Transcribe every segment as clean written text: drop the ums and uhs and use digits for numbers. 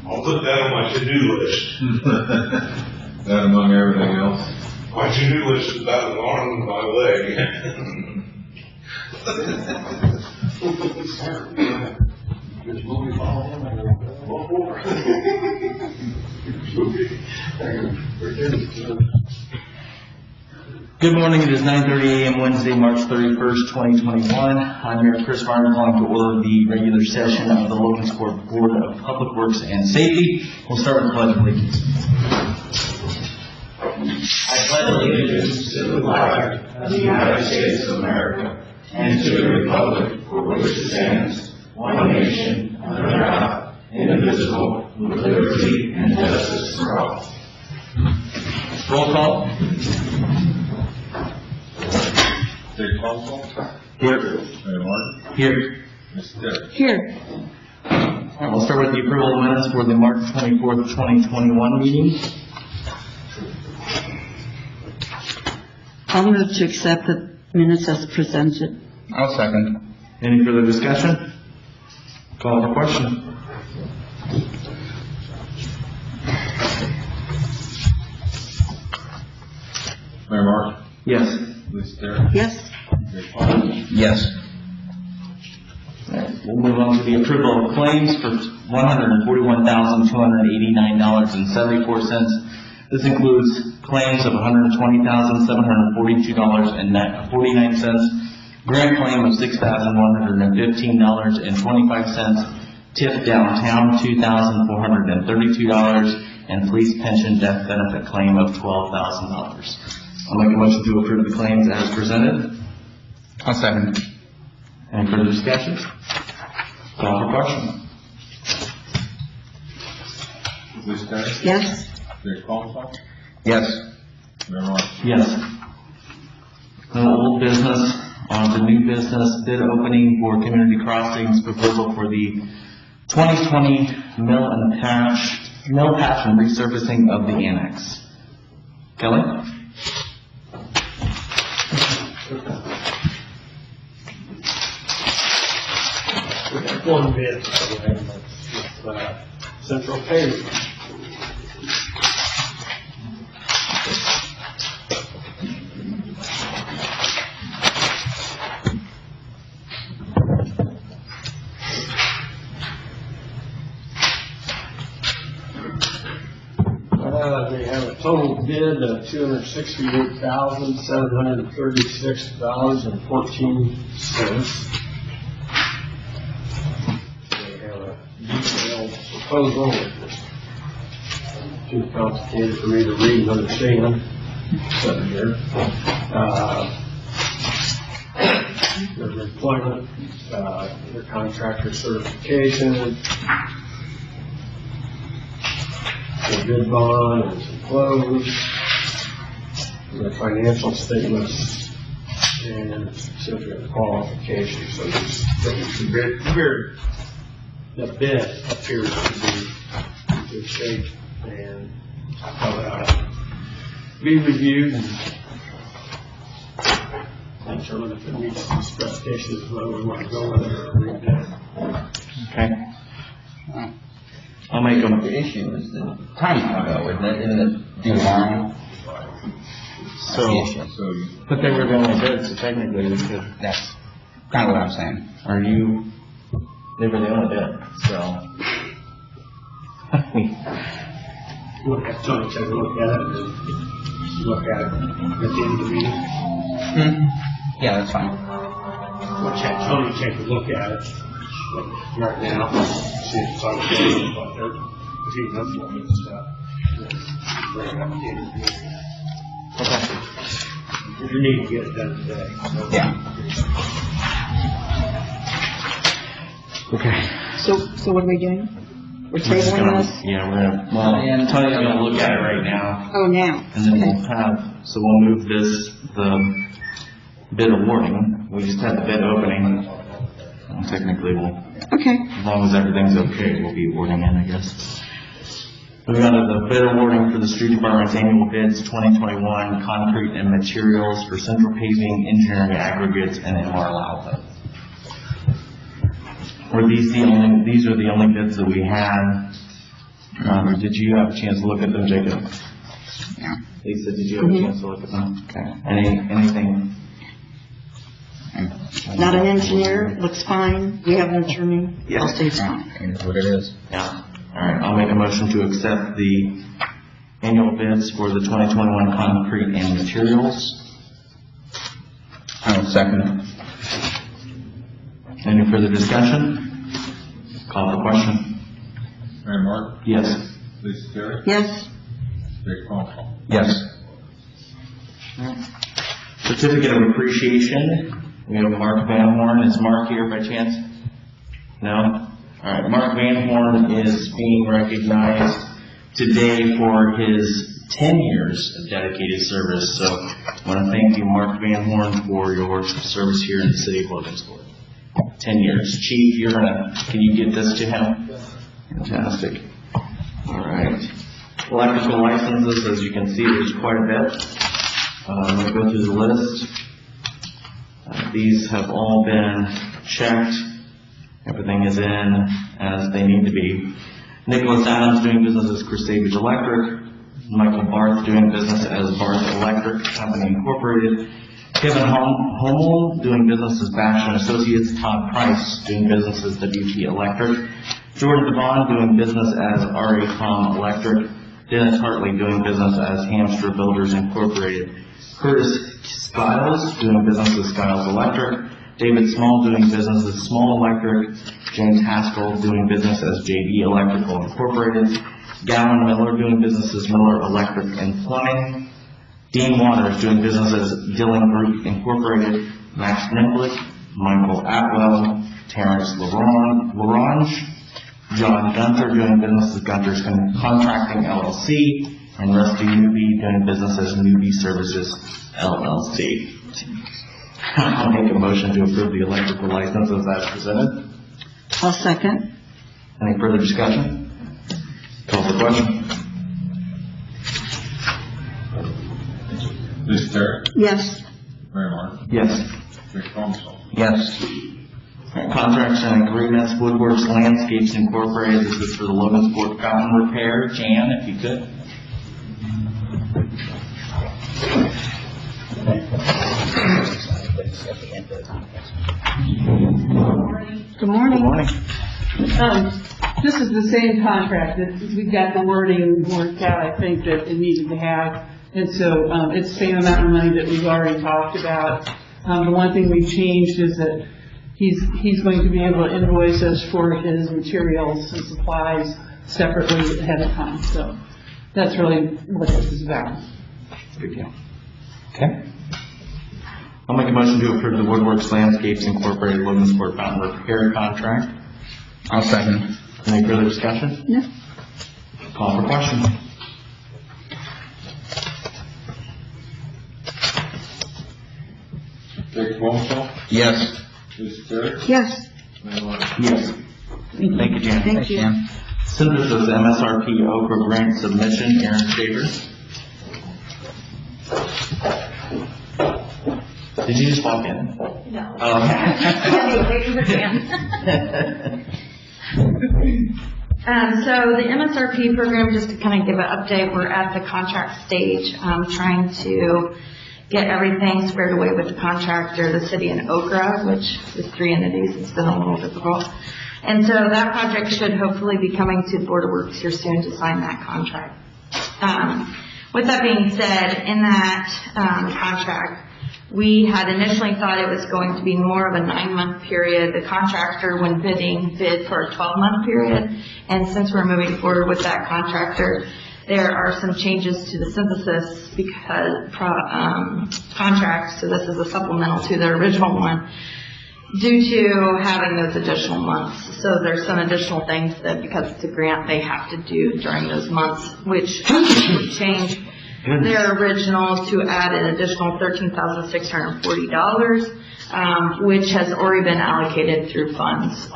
I'll put that on my to-do list. That among everything else. My to-do list is about an arm and my leg. Good morning. It is 9:30 a.m. Wednesday, March 31st, 2021. I'm Mayor Chris Martin calling to order the regular session of the Logansport Board of Public Works and Safety. We'll start with the Pledge of Allegiance. I pledge allegiance to the flag of the United States of America and to the republic for which it stands, one nation, under God, indivisible, with liberty and justice for all. Roll call. City Council. Here. Mayor Martin. Here. Ms. Terry. Here. All right, we'll start with the approval of minutes for the March 24th, 2021 meeting. I'll move to accept the minutes as presented. I'll second. Any further discussion? Call for question. Mayor Martin. Yes. Ms. Terry. Yes. Yes. All right, we'll move on to the approval of claims for $141,289.74. This includes claims of $120,742.49, grant claim of $6,115.25, TIF downtown $2,432, and police pension death benefit claim of $12,000. I'll make a motion to approve the claims as presented. I'll second. Any further discussion? Call for question. Ms. Terry. Yes. City Council. Yes. Mayor Martin. Yes. No old business. On to new business. Bid opening for Community Crossings proposal for the 2020 mill patch and resurfacing of the annex. Kelly? One bid with Central Paving. They have a total bid of $268,736.14. Proposal, it's too complicated for me to read and understand. Seven here. Their employment, their contractor certification, their bid bond, and some close, their financial statements, and certificate of qualifications. So the bid appears to be in good shape and be reviewed and determine if it meets the specifications, whether we want to go with it or rebid. Okay. I'll make them. The issue is the time ago, isn't it? Isn't it July? So, but they were the only bid, so technically we could. That's kind of what I'm saying. Are you? They were the only bid, so. Look at Tony, take a look at it, and look at it at the end of the meeting. Yeah, that's fine. We'll have Tony take a look at it right now, see if it's on the table, but if he knows what it's bring it up at the end of the meeting. Okay. If you need to get it done today. Yeah. Okay. So what are we doing? We're tabling this? Yeah, we're gonna, Tony's gonna look at it right now. Oh, now. And then Okay. we'll move the bid awarding. We just had the bid opening. Technically, Okay. as long as everything's okay, we'll be awarding it, I guess. Moving on to the bid awarding for the street department's annual bids 2021 concrete and materials for central paving, engineering aggregates, and MRL outlet. Were these are the only bids that we had Did you have a chance to look at them, Jacob? Yeah. Lisa, did you have a chance to look at them? Okay. Anything? Not an engineer, looks fine. We have an attorney. I'll say it's fine. It is what it is. Yeah. All right, I'll make a motion to accept the annual bids for the 2021 concrete and materials. I will second it. Any further discussion? Call for question. Mary Mark? Yes. Lisa Terry? Yes, Rick Colson? Yes. Certificate of appreciation. We have Mark Van Horn. Is Mark here by chance? No? All right, Mark Van Horn is being recognized today for his 10 years of dedicated service. So I want to thank you, Mark Van Horn, for your service here in the city of Logansport. 10 years. Chief, can you get this to him? Fantastic. All right. Electrical licenses, as you can see, there's quite a bit. I'm going to go through the list. These have all been checked. Everything is in as they need to be. Nicholas Adams doing business as Christavage Electric. Michael Barth doing business as Barth Electric Company Incorporated. Kevin Hummel doing business as Bash & Associates. Todd Price doing business as WT Electric. Jordan Devon doing business as RA Electric. Dennis Hartley doing business as Hamster Builders Incorporated. Curtis Skiles doing business as Skiles Electric. David Small doing business as Small Electric. James Haskell doing business as JD Electrical Incorporated. Gallon Miller doing business as Miller Electric and Plumbing. Dean Waters doing business as Dillon Group Incorporated. Max Niblick, Michael Atwell, Terrence Larange, John Gunther doing business as Gunter's Contracting LLC, and Rusty Newby doing business as Newby Services LLC. I'll make a motion to approve the electrical licenses as presented. I'll second. Any further discussion? Call for question. Lisa Terry? Yes, Mary Mark? Yes. Rick Colson? Yes. Contracts and agreements, Woodworks Landscapes Incorporated. This is for the Logansport fountain repair. Jan, if you could. good morning. Good morning. This is the same contract. We've got the wording worked out, I think, that it needed to have. And so it's the same amount of money that we've already talked about. The one thing we've changed is that he's going to be able to invoice us for his materials and supplies separately ahead of time. So that's really what this is about. Good deal. Okay. I'll make a motion to approve the Woodworks Landscapes Incorporated Logansport fountain repair contract. I'll second. Any further discussion? No. Call for question. Rick Colson? Yes. Lisa Terry? Yes, Mary Mark? Yes. Thank you, Jan. thank you. Jan. Synthesis MSRP Okra grant submission, Aaron Shaver. Did you just walk in? No. Oh, So the MSRP program, just to kind of give an update, we're at the contract stage, trying to get everything squared away with the contractor, the city and Okra, which is 3 entities. It's been a little difficult. And so that project should hopefully be coming to the Board of Works here soon to sign that contract. With that being said, in that contract, we had initially thought it was going to be more of a 9-month period. The contractor, when bidding, bid for a 12-month period. And since we're moving forward with that contractor, there are some changes to the synthesis because contract. So this is a supplemental to the original one due to having those additional months. So there's some additional things that, because it's a grant, they have to do during those months, which change their original to add an additional $13,640, which has already been allocated through funds,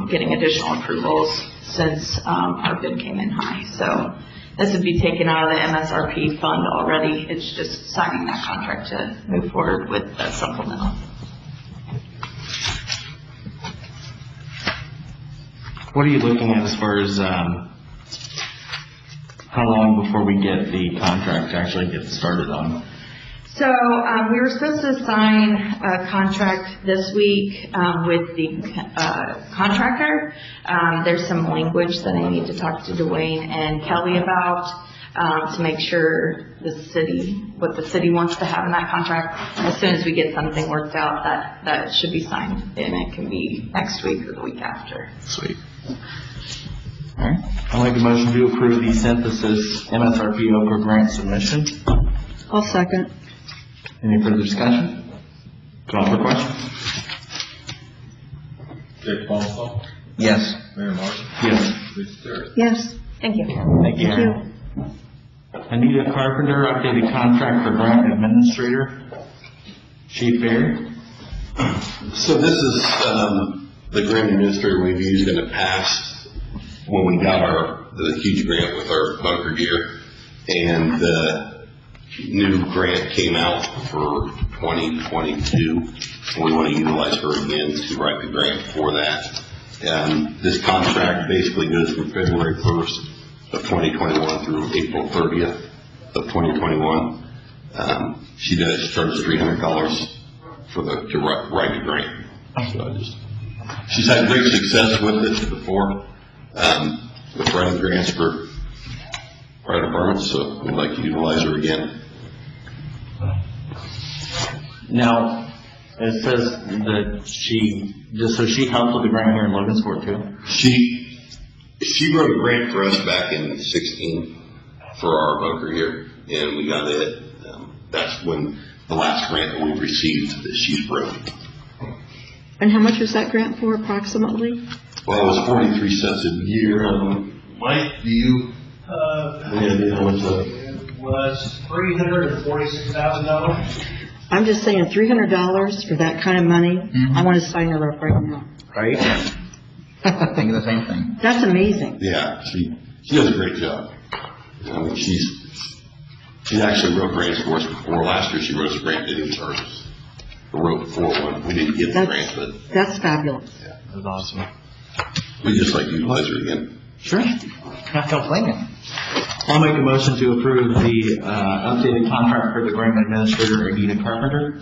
getting additional approvals since our bid came in high. So this would be taken out of the MSRP fund already. It's just signing that contract to move forward with the supplemental. What are you looking at as far as How long before we get the contract to actually get started on? So, we were supposed to sign a contract this week, with the, contractor. There's some language that I need to talk to Dwayne and Kelly about, to make sure what the city wants to have in that contract. As soon as we get something worked out, that should be signed, and it can be next week or the week after. Sweet. All right. I'll make a motion to approve the synthesis MSRP Okra grant submission. I'll second. Any further discussion? Call for question? Dick Fonso, Yes. Mayor Martin, Yes. Lisa Terry. Yes. Thank you. Thank you. Thank Anita Carpenter, updated contract for grant administrator. Chief Barry. So this is the grant administrator we've used in the past when we got the huge grant with our bunker gear, and the new grant came out for 2022. We want to utilize her again to write the grant for that. This contract basically goes from February 1st of 2021 through April 30th of 2021. She does charge $300 to write the grant. So she's had great success with it before, with writing grants for fire departments, so we'd like to utilize her again. Now, it says that she helped with the grant here in Logansport too? She wrote a grant for us back in 16 for our bunker here, and we got it. That's when the last grant that we received that she's wrote. And how much was that grant for approximately? Well, it was 43 cents a year. Mike, do you? It was $346,000. I'm just saying $300 for that kind of money. I want to sign her up right now. Right? I think the same thing. That's amazing. Yeah, she does a great job. I mean, she actually wrote grants for us before. Last year she wrote us a grant, didn't charge us. We wrote for one. We didn't get the grant, but That's fabulous. yeah, That's awesome. we just like to utilize her again. Sure. Not complaining. I'll make a motion to approve the updated contract for the grant administrator, Anita Carpenter.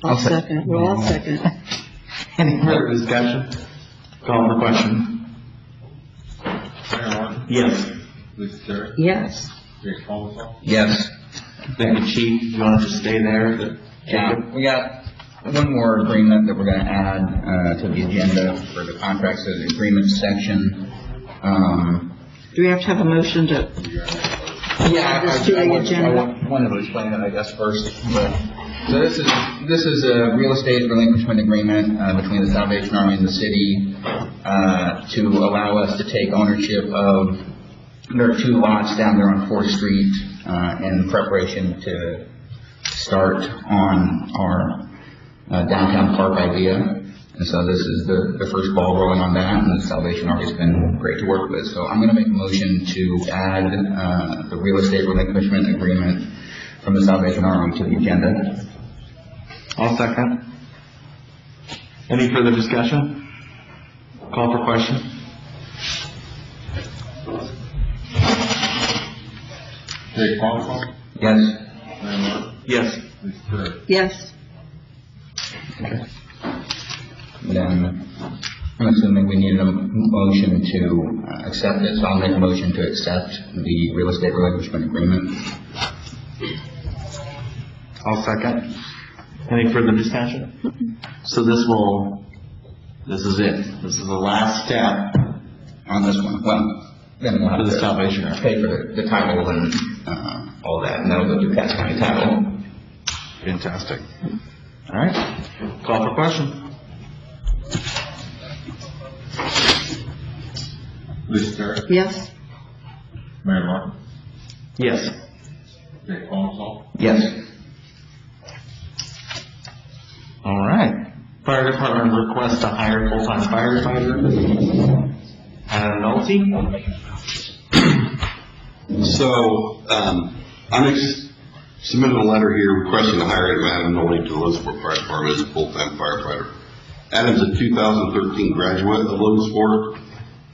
I'll second. Well, I'll second. Any further discussion? Call for question. Mayor Martin, Yes. Lisa Terry. Yes. Dick Fonso, Yes. Thank you, Chief. You want to just stay there? Yeah, we got one more agreement that we're going to add to the agenda for the contracts, so the agreement section. Do we have to have a motion to? Yeah, Just to the agenda. I wanted to explain it, I guess, first. But, so this is a real estate relinquishment agreement between the Salvation Army and the city to allow us to take ownership of. There are 2 lots down there on 4th Street in preparation to start on our downtown park idea. And so this is the first ball rolling on that, and the Salvation Army has been great to work with. So I'm going to make a motion to add the real estate relinquishment agreement from the Salvation Army to the agenda. I'll second. Any further discussion? Call for question. Dick Fonso, Yes. Mayor Martin, Yes. Lisa Terry. Yes. Then I'm assuming we need a motion to accept it, so I'll make a motion to accept the real estate relinquishment agreement. I'll second. Any further discussion? So this is it. This is the last step On this one, well, then we'll have for the to Salvation Army. pay for the title and all that, and that'll go through Cass County Title. Fantastic. All right. Call for question. Lisa Terry. Yes. Mayor Martin, Yes. Dick Fonso, Yes. All right. Fire department request to hire full-time firefighter. Adam Nolte. So, I'm submitted a letter here requesting the hiring of Adam Nolte to the Logansport Fire Department as a full-time firefighter. Adam's a 2013 graduate of Logansport.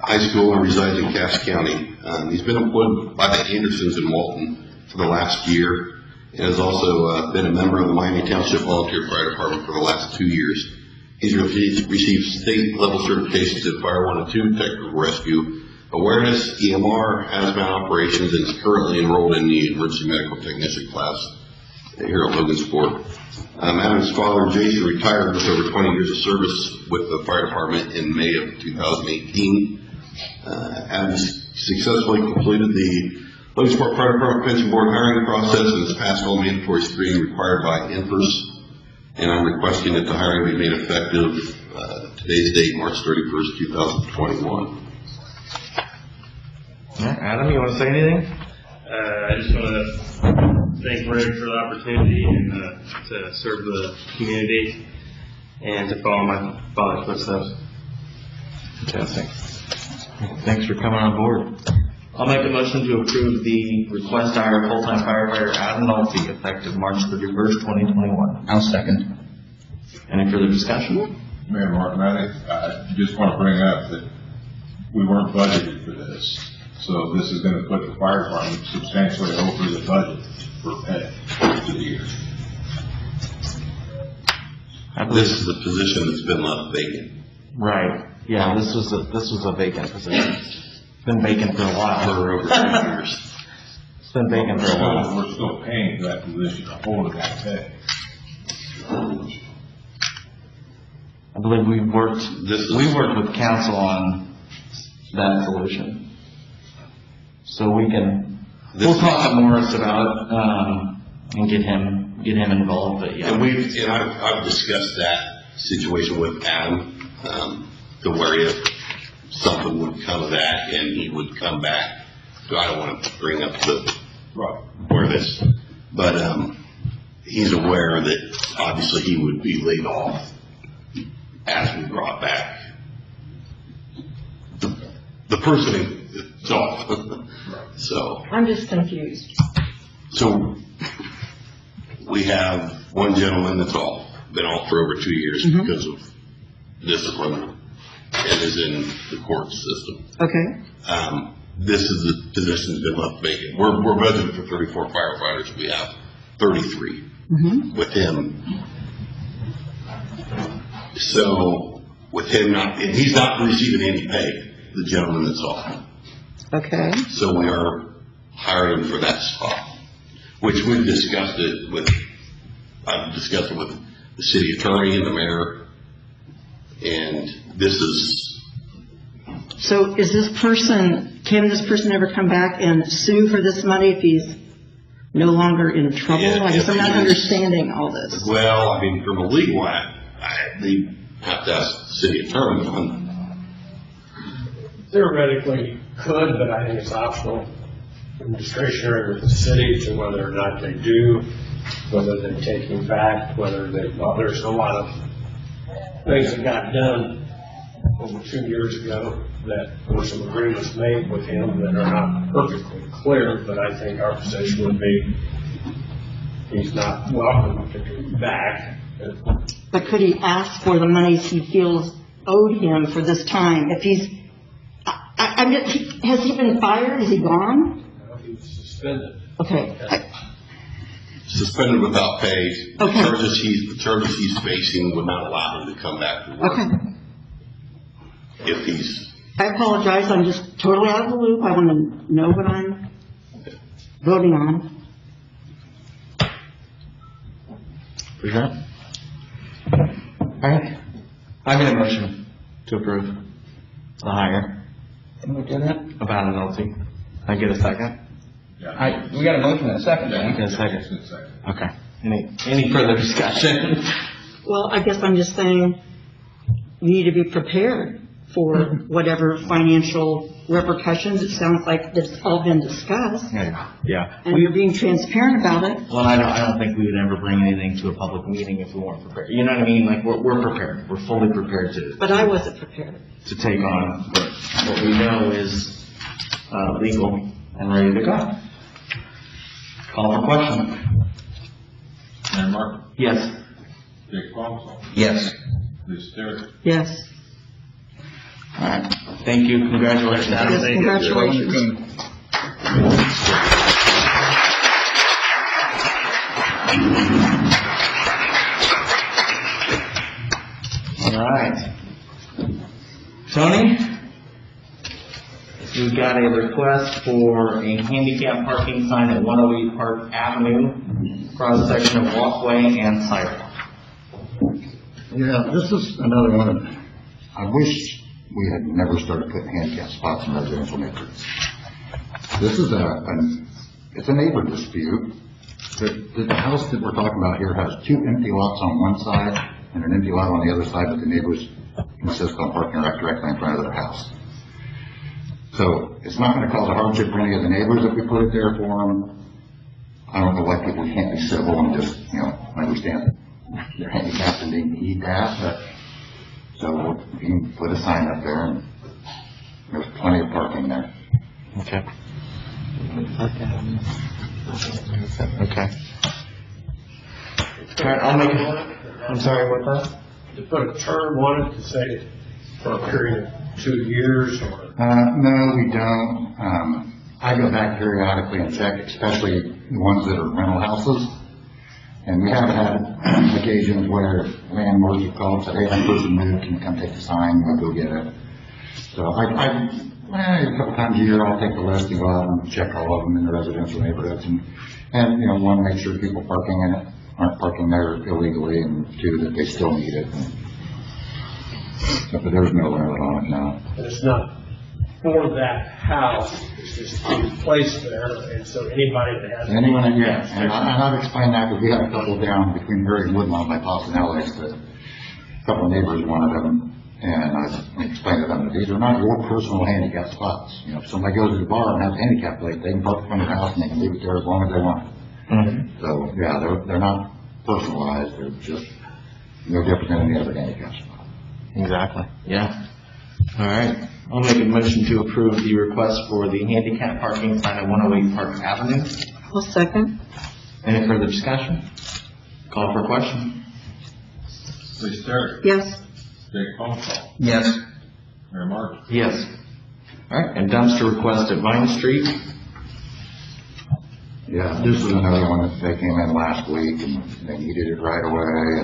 high school and resides in Cass County. He's been employed by the Andersons in Walton for the last year, and has also been a member of the Miami Township Volunteer Fire Department for the last 2 years. He's received state-level certifications in Fire 1 and 2, Technical Rescue, Awareness, EMR, Hazmat Operations, and is currently enrolled in the Emergency Medical Technician class here at Logansport. Adam's father, Jason, retired with over 20 years of service with the fire department in May of 2018. Adam successfully completed the Logansport Fire Department Pension Board hiring process and has passed all mandatory screening required by INFRS. And I'm requesting that the hiring be made effective today's date, March 31st, 2021. Adam, you want to say anything? I just want to thank Rick for the opportunity and to serve the community and to follow my father's footsteps. Fantastic. Thanks for coming on board. I'll make a motion to approve the request to hire full-time firefighter Adam Nolte effective March 31st, 2021. I'll second. Any further discussion? Mayor Martin, I just want to bring up that we weren't budgeted for this. So this is going to put the fire department substantially over the budget for pay for the year. This is the position that's been left vacant. Right. Yeah, this was a vacant position. It's been vacant for a while. For over 2 years. It's been vacant for a while. We're still paying for that position, holding that pay. I believe we worked with council on that solution. So we'll talk to Morris about it, and get him involved, but yeah. And I've discussed that situation with Adam, to where if something would come of that and he would come back. So I don't want to bring up where this, but, he's aware that obviously he would be laid off as we brought back the person itself. So. I'm just confused. So we have one gentleman that's been off for over 2 years because of discipline and is in the court system. Okay. This is the position that's been left vacant. We're budgeted for 34 firefighters. We have 33 with him. So with him and he's not receiving any pay, the gentleman that's off. Okay. So we are hiring for that spot, which I've discussed it with the city attorney and the mayor, and this is. So can this person ever come back and sue for this money if he's no longer in trouble? Yeah, I guess I'm not understanding all this. Well, I mean, from a legal act, they have to ask the city attorney on. Theoretically could, but I think it's optional and discretionary with the city to whether or not they do, whether they take him back, there's a lot of things that got done over 2 years ago that there were some agreements made with him that are not perfectly clear, but I think our position would be he's not welcome to come back. But could he ask for the monies he feels owed him for this time? If he's has he been fired? Is he gone? No, he's suspended. Okay. Suspended without pay. Okay. The charges he's facing would not allow him to come back to work. Okay. If he's. I apologize. I'm just totally out of the loop. I want to know what I'm voting on. Present. All right. I made a motion to approve the hire. Can we do that? About a Nolte. I get a second? Yeah. We got a motion and a second, I then. get a second. Okay. Any further discussion? Well, I guess I'm just saying you need to be prepared for whatever financial repercussions. It sounds like it's all been discussed, Yeah. and you're being transparent about it. Well, I don't think we would ever bring anything to a public meeting if we weren't prepared. You know what I mean? Like, we're prepared. We're fully prepared But I wasn't prepared. to take on what we know is legal and ready to go. Call for question. Mayor Martin, Yes. Jake Paul, Yes. Lisa Terry. Yes. All right. Thank you, congratulations. Yes, congratulations. All right. Tony? We've got a request for a handicap parking sign at 108 Park Avenue, cross section of walkway and sidewalk. Yeah, this is another one of, I wish we had never started putting handicap spots in residential neighborhoods. This is it's a neighbor dispute. The house that we're talking about here has 2 empty lots on one side and an empty lot on the other side, but the neighbors insist on parking right directly in front of their house. So it's not going to cause a hardship for any of the neighbors if we put it there for them. I don't know why people can't be civil and just, understand that they're handicapped and they need that, but so you can put a sign up there and there's plenty of parking there. Okay. Okay. All right, I'll make I'm sorry, what's that? To put a term on it to say for a period of 2 years or? No, we don't. I go back periodically and check, especially the ones that are rental houses. And we have had occasions where landlords have called and said, hey, that person moved, can you come take the sign? We'll go get it. So a couple times a year, I'll take the list and go out and check all of them in the residential neighborhoods and want to make sure people parking in it aren't parking there illegally, and 2, that they still need it. But there's no limit on it now. And it's not for that house, it's just placed there, and so anybody that has. Anyone, yeah, and I've explained that because we had a couple down between Murray and Woodlawn by Pasanellis that a couple of neighbors wanted them, and I explained to them that these are not your personal handicap spots. If somebody goes to the bar and has a handicap plate, they can park in front of the house and they can leave it there as long as they want. Mm-hmm. So, yeah, they're not personalized, they're just no different than any other handicap spot. Exactly. Yeah. All right. I'll make a motion to approve the request for the handicap parking sign at 108 Park Avenue. I'll second. Any further discussion? Call for question. Lisa Terry. Yes. Jake Paul. Yes. Mayor Martin. Yes. All right. And dumpster request at Vine Street. Yeah, this is another one that they came in last week and they needed it right away.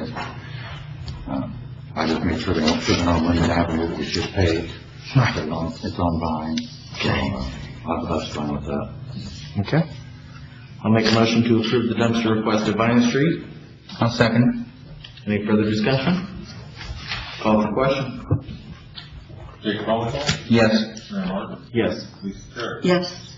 And, I just made sure they don't put it on Lincoln Avenue that we should pay. It's on Vine. Okay. So, that's fine with that. Okay. I'll make a motion to approve the dumpster request at Vine Street. I'll second. Any further discussion? Call for question. Jake Paul. Yes. Mayor Martin. Yes. Lisa Terry. Yes.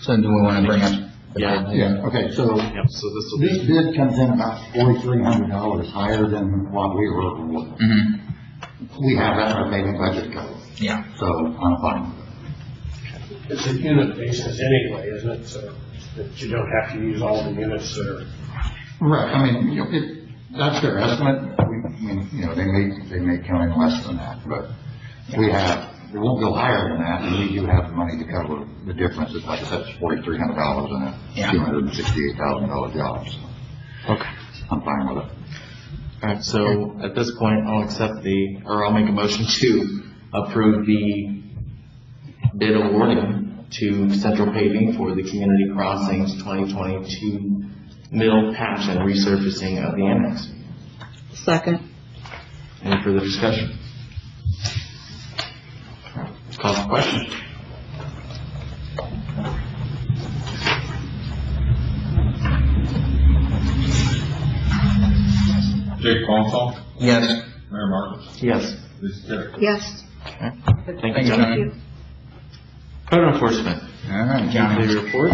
So do we want to bring up? Yeah, okay, so Yep, so this will this be, bid comes in about $4,300 higher than what we were. Mm-hmm. We have that in our payment budget code, Yeah. so I'm fine with it. It's a unit basis anyway, isn't it? So that you don't have to use all the units that are. Right, I mean, that's their estimate. They may come in less than that, but it won't go higher than that, and we do have the money to cover the difference. It's like I said, it's $4,300 and a $268,000 job. So okay. I'm fine with it. All right, so at this point, I'll make a motion to approve the bid awarding to Central Paving for the Community Crossings 2022 mill patch and resurfacing of the annex. Second. Any further discussion? Call for question. Jake Paul. Yes. Mayor Martin. Yes. Lisa Terry. Yes. Okay. Thank Thank you, you, John. Johnny. Code enforcement. All right, Johnny. Monthly report.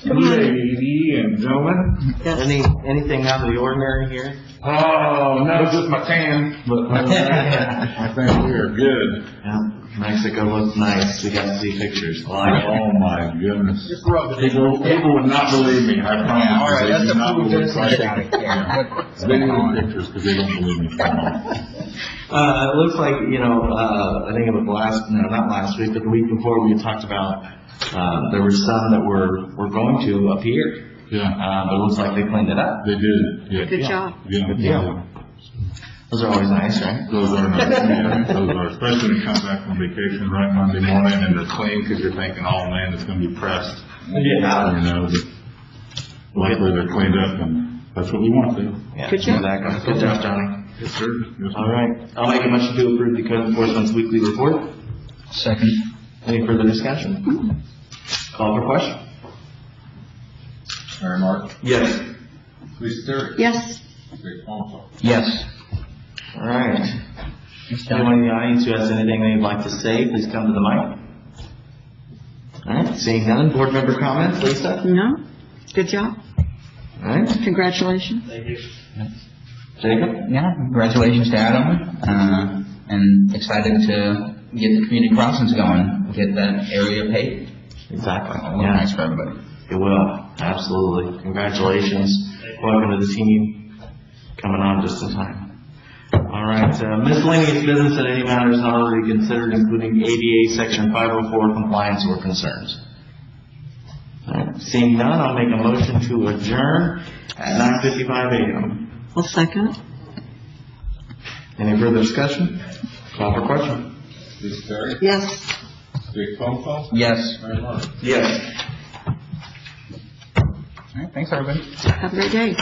Ladies and gentlemen. Yes. Anything out of the ordinary here? Oh, no, just my tan. But other than that, I think we are good. Yeah. Mexico looks nice. We got to see pictures. Oh my goodness. Just rub it in. People would not believe me, I promise. Yeah, all right, They that's do the not food believe business, me. Johnny. Yeah. Video pictures because they don't believe me. It looks like, I think it was not last week, but the week before we talked about, there were some that were going to appear Yeah, But it looks like they cleaned it up. they did, yeah. Good job. Yeah, Good deal. Those are always nice, right? Those are nice, yeah, those are, especially when you come back from vacation right Monday morning and they're clean, because you're thinking, oh man, it's gonna be pressed. Yeah. You know, but luckily they're cleaned up, and that's what we want to do. Yeah, Good job. exactly. Good job, Johnny. Yes, sir. Yes, sir. All right. I'll make a motion to approve the code enforcement's weekly report. Second. Any further discussion? Call for question. Mayor Martin, Yes. Lisa Terry, Yes, Rick Fonso. Yes. All right. Anyone in the audience who has anything they'd like to say, please come to the mic. All right. Seeing none, board member comments, Lisa? no, good job, All right. congratulations. Jacob? Yeah, congratulations to Adam, and excited to get the community crossings going, get that area paved. Exactly. It'll look nice for everybody. It will. Absolutely. Congratulations. Welcome to the team. Coming on just in time. All right. Miscellaneous business and any matters not already considered, including ADA Section 504 compliance or concerns. All right. Seeing none, I'll make a motion to adjourn at 9:55 a.m. I'll second. Any further discussion? Call for question. Lisa Terry, Yes. Rick Fonso, Yes. Mayor Martin. Yes. All right, thanks, everybody. Have a great day.